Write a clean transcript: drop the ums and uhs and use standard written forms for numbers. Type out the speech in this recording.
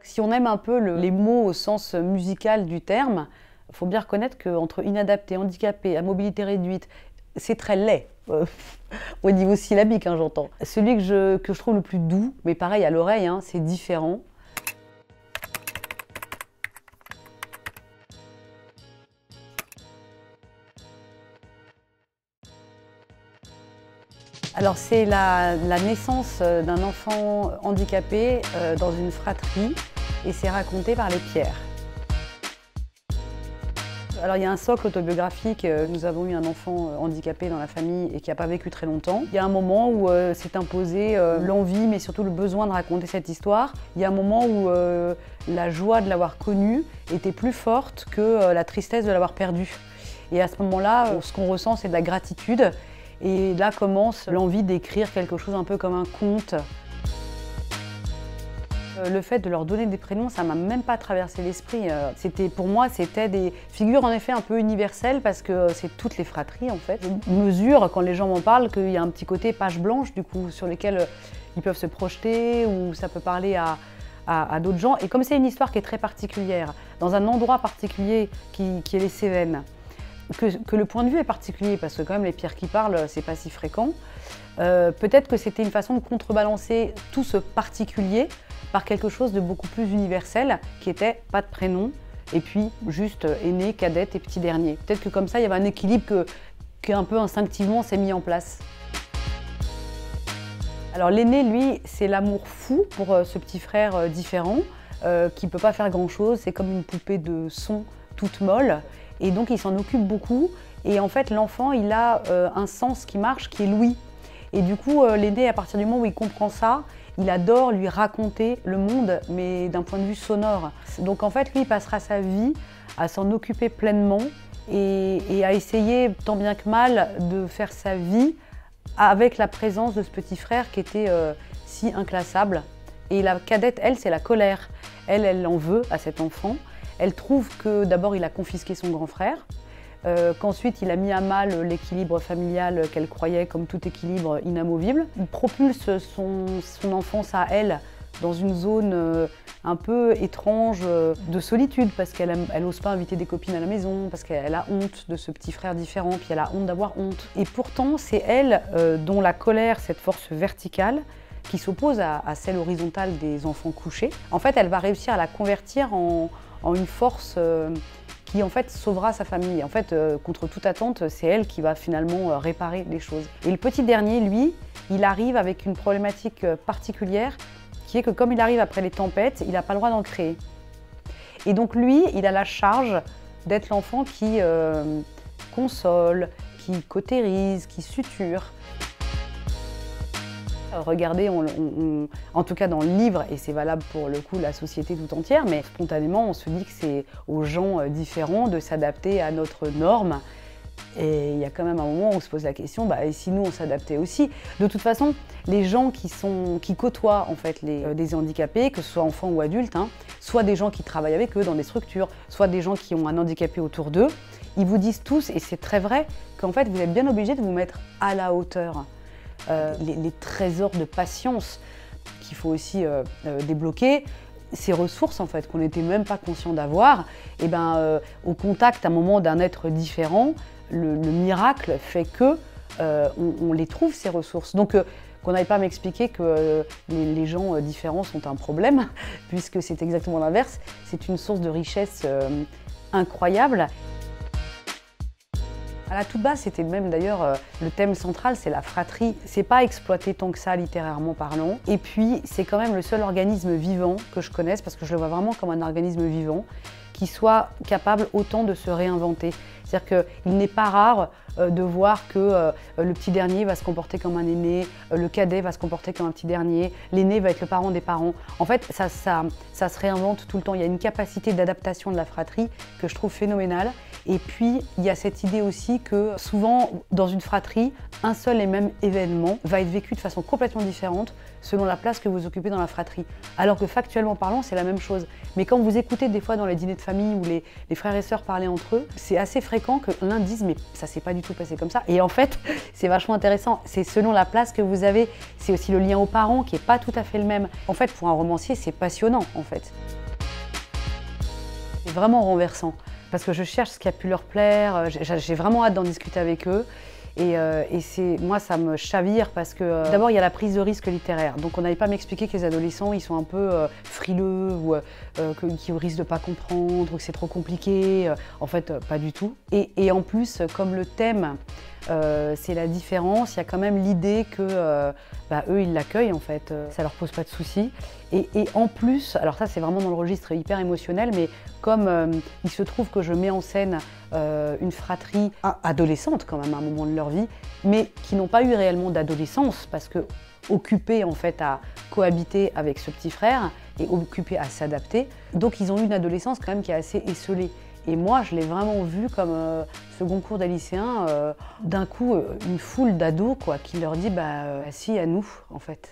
Si on aime un peu les mots au sens musical du terme, il faut bien reconnaître qu'entre inadapté, handicapé, à mobilité réduite, c'est très laid, au niveau syllabique, hein, j'entends. Celui que je trouve le plus doux, mais pareil à l'oreille, hein, c'est différent. Alors c'est la naissance d'un enfant handicapé dans une fratrie et c'est raconté par les Pierres. Alors il y a un socle autobiographique, nous avons eu un enfant handicapé dans la famille et qui n'a pas vécu très longtemps. Il y a un moment où s'est imposé l'envie mais surtout le besoin de raconter cette histoire. Il y a un moment où la joie de l'avoir connu était plus forte que la tristesse de l'avoir perdu. Et à ce moment-là, ce qu'on ressent c'est de la gratitude. Et là commence l'envie d'écrire quelque chose un peu comme un conte. Le fait de leur donner des prénoms, ça m'a même pas traversé l'esprit. Pour moi, c'était des figures en effet un peu universelles parce que c'est toutes les fratries en fait. Je mesure quand les gens m'en parlent qu'il y a un petit côté page blanche du coup sur lesquelles ils peuvent se projeter ou ça peut parler à d'autres gens. Et comme c'est une histoire qui est très particulière, dans un endroit particulier qui est les Cévennes, que le point de vue est particulier parce que quand même les Pierres qui parlent, c'est pas si fréquent. Peut-être que c'était une façon de contrebalancer tout ce particulier par quelque chose de beaucoup plus universel qui était pas de prénom et puis juste aîné, cadette et petit dernier. Peut-être que comme ça il y avait un équilibre qui un peu instinctivement s'est mis en place. Alors l'aîné lui c'est l'amour fou pour ce petit frère différent qui ne peut pas faire grand chose, c'est comme une poupée de son toute molle. Et donc il s'en occupe beaucoup et en fait l'enfant il a un sens qui marche qui est l'ouïe. Et du coup l'aîné à partir du moment où il comprend ça, il adore lui raconter le monde mais d'un point de vue sonore. Donc en fait lui il passera sa vie à s'en occuper pleinement et à essayer tant bien que mal de faire sa vie avec la présence de ce petit frère qui était si inclassable. Et la cadette elle c'est la colère. Elle en veut à cet enfant. Elle trouve que d'abord il a confisqué son grand frère, qu'ensuite il a mis à mal l'équilibre familial qu'elle croyait comme tout équilibre inamovible. Il propulse son enfance à elle dans une zone un peu étrange de solitude parce qu'elle n'ose pas inviter des copines à la maison, parce qu'elle a honte de ce petit frère différent, puis elle a honte d'avoir honte. Et pourtant c'est elle dont la colère, cette force verticale, qui s'oppose à celle horizontale des enfants couchés. En fait elle va réussir à la convertir en une force qui en fait sauvera sa famille. En fait, contre toute attente, c'est elle qui va finalement réparer les choses. Et le petit dernier, lui, il arrive avec une problématique particulière qui est que comme il arrive après les tempêtes, il n'a pas le droit d'en créer. Et donc lui, il a la charge d'être l'enfant qui console, qui cautérise, qui suture. Regardez, en tout cas dans le livre, et c'est valable pour le coup la société tout entière, mais spontanément on se dit que c'est aux gens différents de s'adapter à notre norme. Et il y a quand même un moment où on se pose la question, et si nous on s'adaptait aussi? De toute façon, les gens qui côtoient en fait des handicapés, que ce soit enfants ou adultes, hein, soit des gens qui travaillent avec eux dans des structures, soit des gens qui ont un handicapé autour d'eux, ils vous disent tous, et c'est très vrai, qu'en fait vous êtes bien obligés de vous mettre à la hauteur. Les trésors de patience qu'il faut aussi débloquer, ces ressources en fait qu'on n'était même pas conscient d'avoir, et au contact à un moment d'un être différent, le miracle fait que on les trouve ces ressources. Donc qu'on n'aille pas m'expliquer que les gens différents sont un problème, puisque c'est exactement l'inverse, c'est une source de richesse incroyable. À la toute base, c'était même d'ailleurs le thème central, c'est la fratrie. C'est pas exploité tant que ça, littérairement parlant. Et puis, c'est quand même le seul organisme vivant que je connaisse, parce que je le vois vraiment comme un organisme vivant, qui soit capable autant de se réinventer. C'est-à-dire qu'il n'est pas rare de voir que le petit dernier va se comporter comme un aîné, le cadet va se comporter comme un petit dernier, l'aîné va être le parent des parents. En fait, ça se réinvente tout le temps. Il y a une capacité d'adaptation de la fratrie que je trouve phénoménale. Et puis, il y a cette idée aussi que souvent, dans une fratrie, un seul et même événement va être vécu de façon complètement différente selon la place que vous occupez dans la fratrie. Alors que factuellement parlant, c'est la même chose. Mais quand vous écoutez des fois dans les dîners de famille, famille où les frères et sœurs parlaient entre eux, c'est assez fréquent que l'un dise mais ça s'est pas du tout passé comme ça. Et en fait, c'est vachement intéressant. C'est selon la place que vous avez. C'est aussi le lien aux parents qui est pas tout à fait le même. En fait, pour un romancier, c'est passionnant en fait. C'est vraiment renversant parce que je cherche ce qui a pu leur plaire. J'ai vraiment hâte d'en discuter avec eux. Et moi, ça me chavire parce que d'abord, il y a la prise de risque littéraire. Donc, on n'allait pas m'expliquer que les adolescents, ils sont un peu frileux ou qu'ils risquent de ne pas comprendre ou que c'est trop compliqué. En fait, pas du tout. Et en plus, comme le thème, c'est la différence, il y a quand même l'idée que eux, ils l'accueillent en fait. Ça leur pose pas de soucis. Et en plus, alors ça, c'est vraiment dans le registre hyper émotionnel, mais comme il se trouve que je mets en scène une fratrie adolescente quand même à un moment de leur vie, mais qui n'ont pas eu réellement d'adolescence parce que occupés en fait à cohabiter avec ce petit frère et occupés à s'adapter. Donc ils ont eu une adolescence quand même qui est assez esseulée. Et moi, je l'ai vraiment vu comme second cours des lycéens, d'un coup, une foule d'ados qui leur dit si, à nous, en fait.